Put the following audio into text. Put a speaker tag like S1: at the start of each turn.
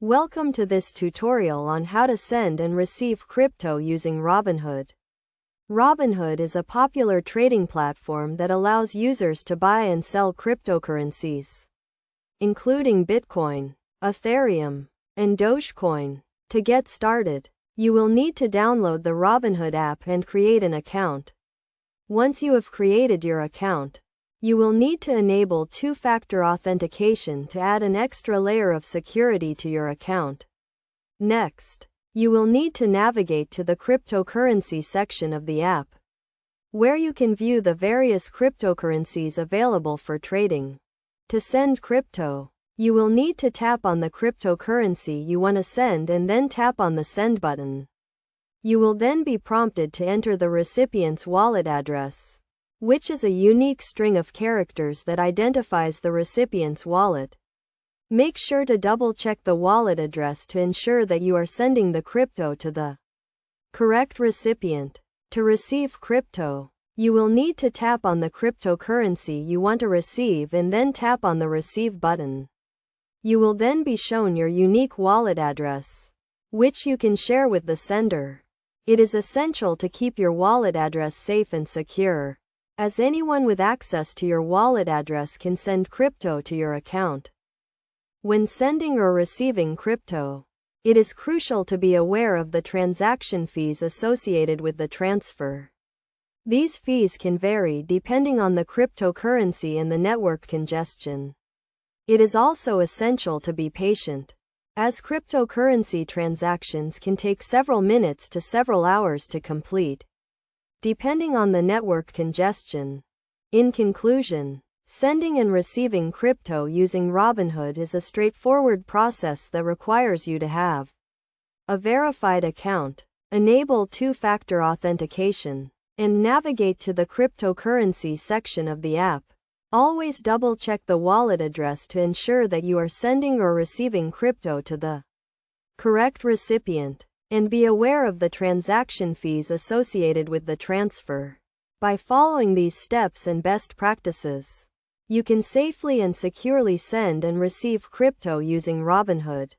S1: Welcome to this tutorial on how to send and receive crypto using Robinhood. Robinhood is a popular trading platform that allows users to buy and sell cryptocurrencies, including Bitcoin, Ethereum, and Dogecoin. To get started, you will need to download the Robinhood app and create an account. Once you have created your account, you will need to enable two-factor authentication to add an extra layer of security to your account. Next, you will need to navigate to the cryptocurrency section of the app, where you can view the various cryptocurrencies available for trading. To send crypto, you will need to tap on the cryptocurrency you want to send and then tap on the send button. You will then be prompted to enter the recipient's wallet address, which is a unique string of characters that identifies the recipient's wallet. Make sure to double-check the wallet address to ensure that you are sending the crypto to the correct recipient. To receive crypto, you will need to tap on the cryptocurrency you want to receive and then tap on the Receive button. You will then be shown your unique wallet address, which you can share with the sender. It is essential to keep your wallet address safe and secure, as anyone with access to your wallet address can send crypto to your account. When sending or receiving crypto, it is crucial to be aware of the transaction fees associated with the transfer. These fees can vary depending on the cryptocurrency and the network congestion. It is also essential to be patient, as cryptocurrency transactions can take several minutes to several hours to complete, depending on the network congestion. In conclusion, sending and receiving crypto using Robinhood is a straightforward process that requires you to have a verified account, enable two-factor authentication, and navigate to the cryptocurrency section of the app. Always double-check the wallet address to ensure that you are sending or receiving crypto to the correct recipient, and be aware of the transaction fees associated with the transfer. By following these steps and best practices, you can safely and securely send and receive crypto using Robinhood.